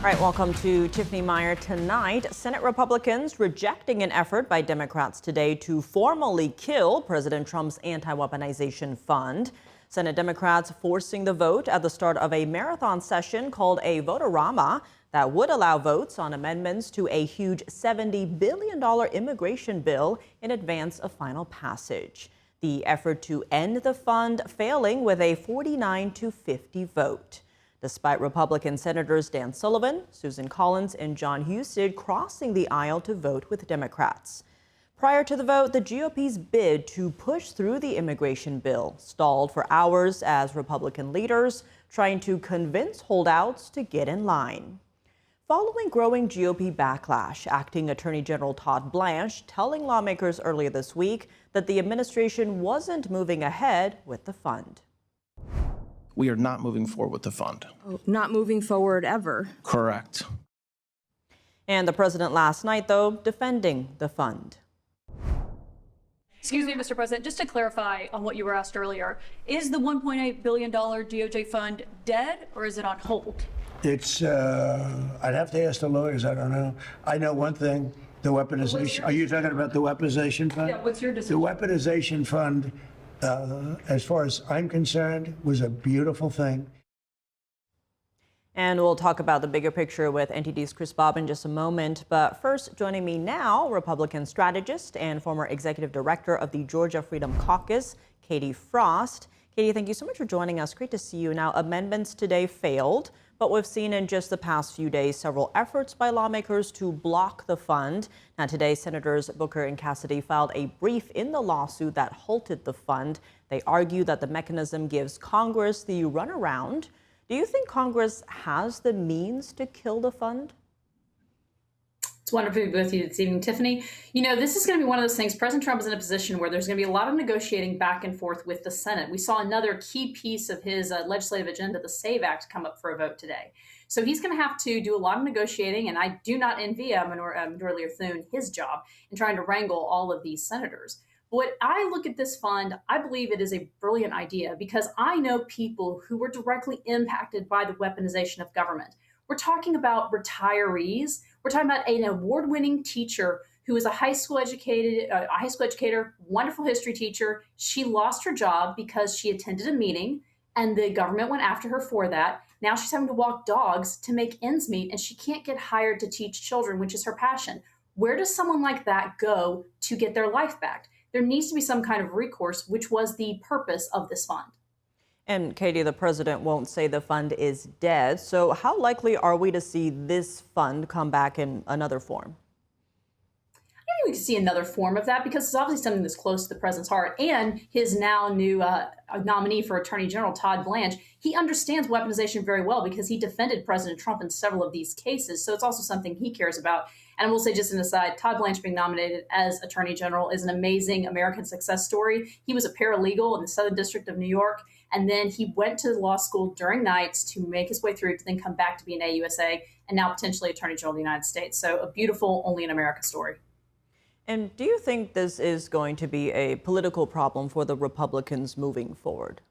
All right, welcome to Tiffany Meier. Tonight, Senate Republicans rejecting an effort by Democrats today to formally kill President Trump's anti-weaponization fund. Senate Democrats forcing the vote at the start of a marathon session called a vote-a-rama that would allow votes on amendments to a huge $70 billion immigration bill in advance of final passage. The effort to end the fund failing with a 49-50 vote. Despite Republican Senators Dan Sullivan, Susan Collins, and John Husted crossing the aisle to vote with Democrats. Prior to the vote, the GOP's bid to push through the immigration bill stalled for hours as Republican leaders trying to convince holdouts to get in line. Following growing GOP backlash, Acting Attorney General Todd Blanche telling lawmakers earlier this week that the administration wasn't moving ahead with the fund. We are not moving forward with the fund. Not moving forward ever. Correct. And the president last night, though, defending the fund. Excuse me, Mr. President, just to clarify on what you were asked earlier, is the $1.8 billion DOJ fund dead or is it on hold? It's, I'd have to ask the lawyers, I don't know. I know one thing, the weaponization, are you talking about the weaponization fund? Yeah, what's your decision? The weaponization fund, as far as I'm concerned, was a beautiful thing. And we'll talk about the bigger picture with NTD's Chris Bob in just a moment. But first, joining me now, Republican strategist and former executive director of the Georgia Freedom Caucus, Katie Frost. Katie, thank you so much for joining us. Great to see you. Now, amendments today failed, but we've seen in just the past few days several efforts by lawmakers to block the fund. Now, today, Senators Booker and Cassidy filed a brief in the lawsuit that halted the fund. They argue that the mechanism gives Congress the runaround. Do you think Congress has the means to kill the fund? It's wonderful to be with you this evening, Tiffany. You know, this is going to be one of those things. President Trump is in a position where there's going to be a lot of negotiating back and forth with the Senate. We saw another key piece of his legislative agenda, the SAVE Act, come up for a vote today. So he's going to have to do a lot of negotiating, and I do not envy Minor Lear Thune his job in trying to wrangle all of these senators. When I look at this fund, I believe it is a brilliant idea because I know people who were directly impacted by the weaponization of government. We're talking about retirees. We're talking about an award-winning teacher who is a high school educator, wonderful history teacher. She lost her job because she attended a meeting and the government went after her for that. Now she's having to walk dogs to make ends meet and she can't get hired to teach children, which is her passion. Where does someone like that go to get their life back? There needs to be some kind of recourse, which was the purpose of this fund. And Katie, the president won't say the fund is dead. So how likely are we to see this fund come back in another form? I think we could see another form of that because it's obviously something that's close to the president's heart and his now new nominee for Attorney General, Todd Blanche. He understands weaponization very well because he defended President Trump in several of these cases. So it's also something he cares about. And I will say just an aside, Todd Blanche being nominated as Attorney General is an amazing American success story. He was a paralegal in the Southern District of New York, and then he went to law school during nights to make his way through to then come back to be an AUSA and now potentially Attorney General of the United States. So a beautiful, only in America story. And do you think this is going to be a political problem for the Republicans moving forward?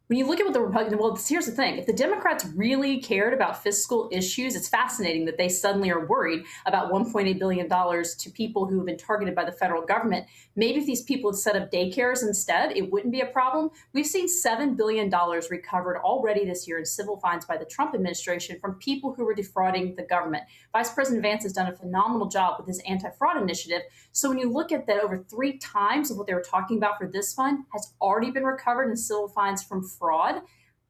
When you look at what the Republicans, well, here's the thing. If the Democrats really cared about fiscal issues, it's fascinating that they suddenly are worried about $1.8 billion to people who have been targeted by the federal government. Maybe if these people had set up daycares instead, it wouldn't be a problem. We've seen $7 billion recovered already this year in civil fines by the Trump administration from people who were defrauding the government. Vice President Vance has done a phenomenal job with his anti-fraud initiative. So when you look at that, over 3 times of what they were talking about for this fund has already been recovered in civil fines from fraud.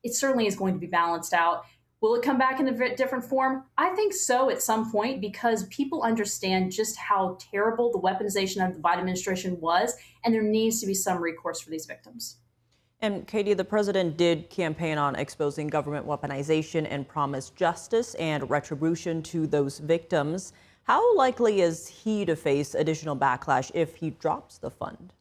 It certainly is going to be balanced out. Will it come back in a different form? I think so at some point because people understand just how terrible the weaponization of the Biden administration was, and there needs to be some recourse for these victims. And Katie, the president did campaign on exposing government weaponization and promised justice and retribution to those victims. How likely is he to face additional backlash if he drops the fund?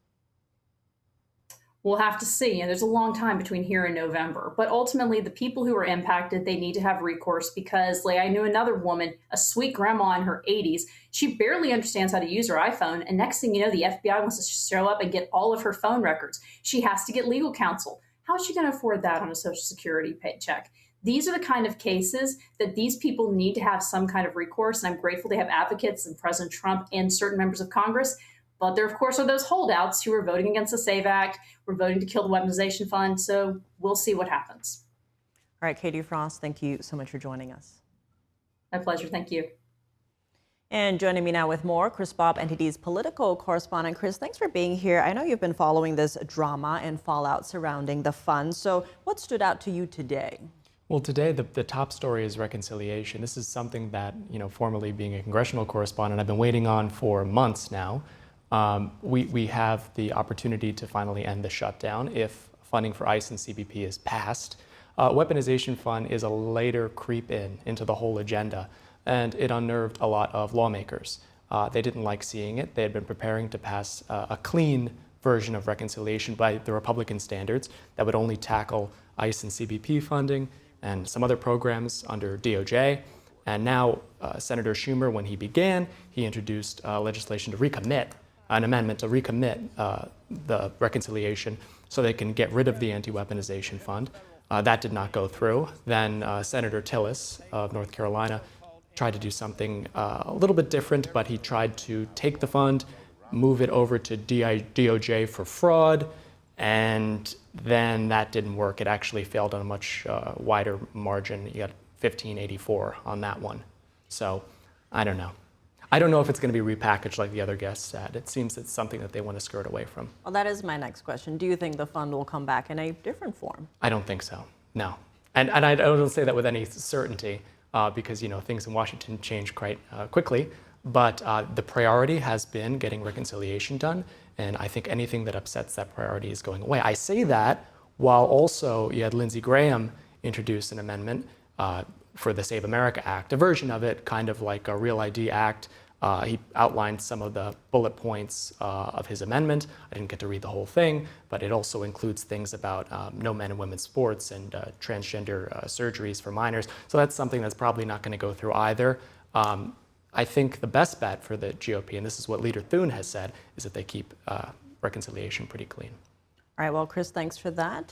We'll have to see. And there's a long time between here and November. But ultimately, the people who are impacted, they need to have recourse because, like, I knew another woman, a sweet grandma in her 80s. She barely understands how to use her iPhone. And next thing you know, the FBI wants to show up and get all of her phone records. She has to get legal counsel. How is she going to afford that on a Social Security paycheck? These are the kind of cases that these people need to have some kind of recourse. And I'm grateful they have advocates and President Trump and certain members of Congress. But there, of course, are those holdouts who are voting against the SAVE Act, who are voting to kill the weaponization fund. So we'll see what happens. All right, Katie Frost, thank you so much for joining us. My pleasure. Thank you. And joining me now with more, Chris Bob, NTD's political correspondent. Chris, thanks for being here. I know you've been following this drama and fallout surrounding the fund. So what stood out to you today? Well, today the top story is reconciliation. This is something that, formerly being a congressional correspondent, I've been waiting on for months now. We have the opportunity to finally end the shutdown if funding for ICE and CBP is passed. Weaponization fund is a later creep into the whole agenda, and it unnerved a lot of lawmakers. They didn't like seeing it. They had been preparing to pass a clean version of reconciliation by the Republican standards that would only tackle ICE and CBP funding and some other programs under DOJ. And now Senator Schumer, when he began, he introduced legislation to recommit, an amendment to recommit the reconciliation so they can get rid of the Anti-Weaponization fund. That did not go through. Then Senator Tillis of North Carolina tried to do something a little bit different, but he tried to take the fund, move it over to DOJ for fraud, and then that didn't work. It actually failed on a much wider margin. You got 1584 on that one. So I don't know. I don't know if it's going to be repackaged like the other guests said. It seems it's something that they want to skirt away from. Well, that is my next question. Do you think the fund will come back in a different form? I don't think so, no. And I don't say that with any certainty because, things in Washington change quite quickly. But the priority has been getting reconciliation done. And I think anything that upsets that priority is going away. I say that while also you had Lindsey Graham introduce an amendment for the Save America Act, a version of it, kind of like a Real ID Act. He outlined some of the bullet points of his amendment. I didn't get to read the whole thing, but it also includes things about no men and women's sports and transgender surgeries for minors. So that's something that's probably not going to go through either. I think the best bet for the GOP, and this is what Leader Thune has said, is that they keep reconciliation pretty clean. All right, well, Chris, thanks for that.